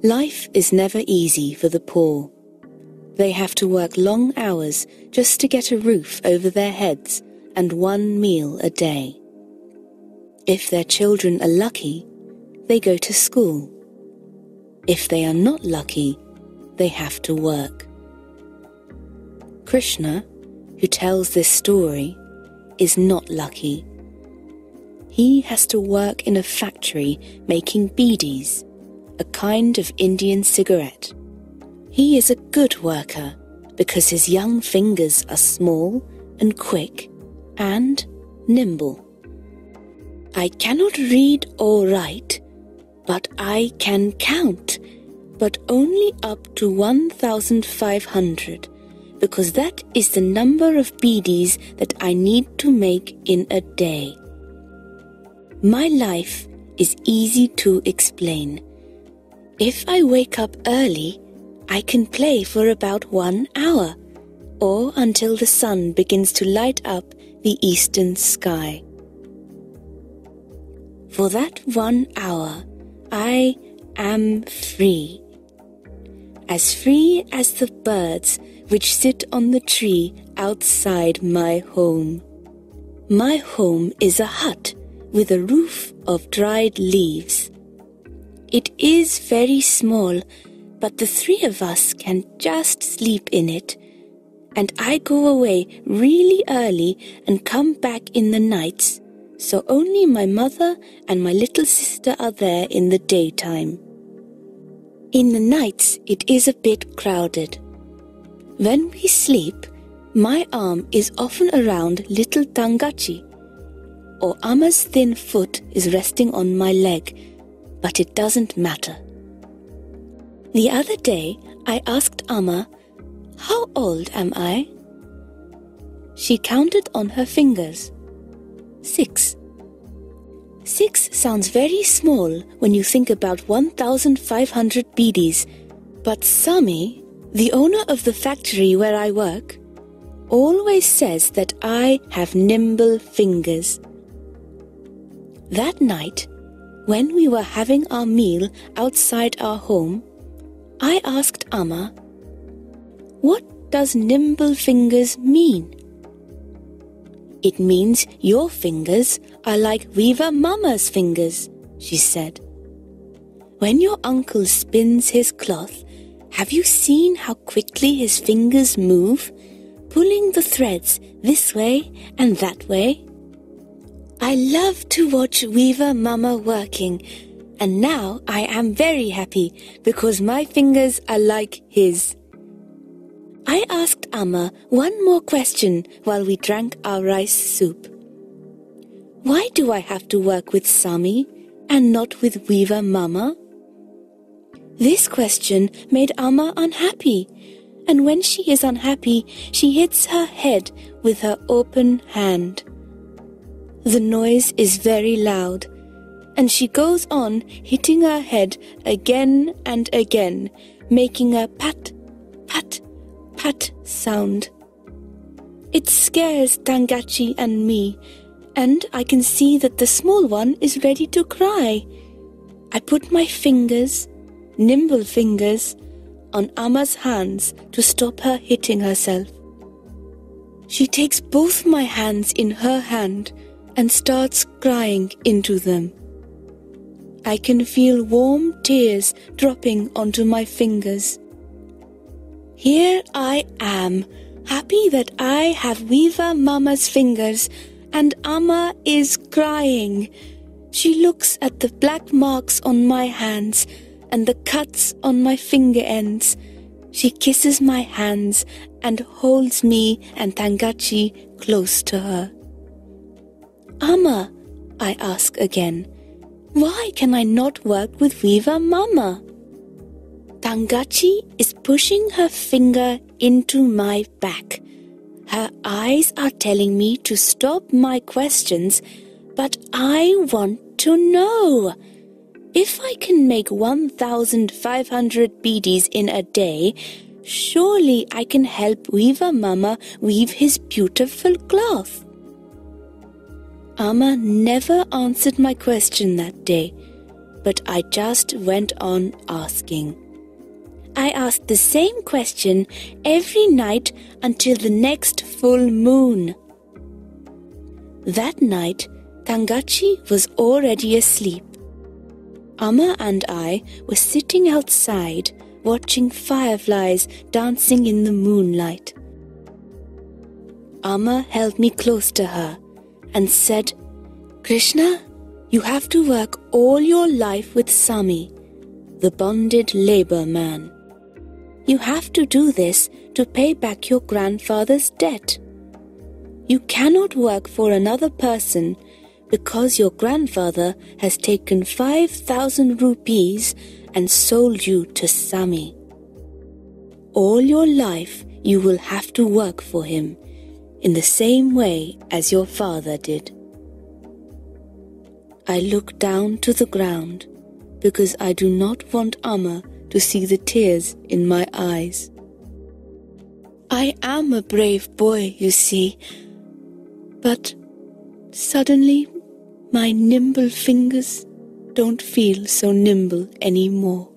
Life is never easy for the poor. They have to work long hours just to get a roof over their heads and one meal a day. If their children are lucky, they go to school. If they are not lucky, they have to work. Krishna, who tells this story, is not lucky. He has to work in a factory making beedis, a kind of Indian cigarette. He is a good worker because his young fingers are small and quick and nimble. I cannot read or write, but I can count, but only up to 1,500, because that is the number of beedis that I need to make in a day. My life is easy to explain. If I wake up early, I can play for about 1 hour, or until the sun begins to light up the eastern sky. For that 1 hour, I am free. As free as the birds which sit on the tree outside my home. My home is a hut with a roof of dried leaves. It is very small, but the 3 of us can just sleep in it, and I go away really early and come back in the nights, so only my mother and my little sister are there in the daytime. In the nights it is a bit crowded. When we sleep, my arm is often around little Tangachi, or Amma's thin foot is resting on my leg, but it doesn't matter. The other day, I asked Amma, "How old am I?" She counted on her fingers. 6. 6 sounds very small when you think about 1,500 beedis, but Sami, the owner of the factory where I work, always says that I have nimble fingers. That night, when we were having our meal outside our home, I asked Amma, "What does nimble fingers mean?" "It means your fingers are like Weaver Mama's fingers," she said. "When your uncle spins his cloth, have you seen how quickly his fingers move, pulling the threads this way and that way? I love to watch Weaver Mama working, and now I am very happy because my fingers are like his." I asked Amma one more question while we drank our rice soup. "Why do I have to work with Sami and not with Weaver Mama?" This question made Amma unhappy, and when she is unhappy, she hits her head with her open hand. The noise is very loud, and she goes on hitting her head again and again, making a pat, pat, pat sound. It scares Tangachi and me, and I can see that the small one is ready to cry. I put my fingers, nimble fingers, on Amma's hands to stop her hitting herself. She takes both my hands in her hand and starts crying into them. I can feel warm tears dropping onto my fingers. Here I am, happy that I have Weaver Mama's fingers, and Amma is crying. She looks at the black marks on my hands and the cuts on my finger ends. She kisses my hands and holds me and Tangachi close to her. "Amma," I ask again, "why can I not work with Weaver Mama?" Tangachi is pushing her finger into my back. Her eyes are telling me to stop my questions, but I want to know. If I can make 1,500 beedis in a day, surely I can help Weaver Mama weave his beautiful cloth. Amma never answered my question that day, but I just went on asking. I asked the same question every night until the next full moon. That night, Tangachi was already asleep. Amma and I were sitting outside watching fireflies dancing in the moonlight. Amma held me close to her and said, "Krishna, you have to work all your life with Sami, the bonded labor man. You have to do this to pay back your grandfather's debt. You cannot work for another person because your grandfather has taken 5,000 rupees and sold you to Sami. All your life you will have to work for him in the same way as your father did." I looked down to the ground because I do not want Amma to see the tears in my eyes. I am a brave boy, you see, but suddenly my nimble fingers don't feel so nimble anymore.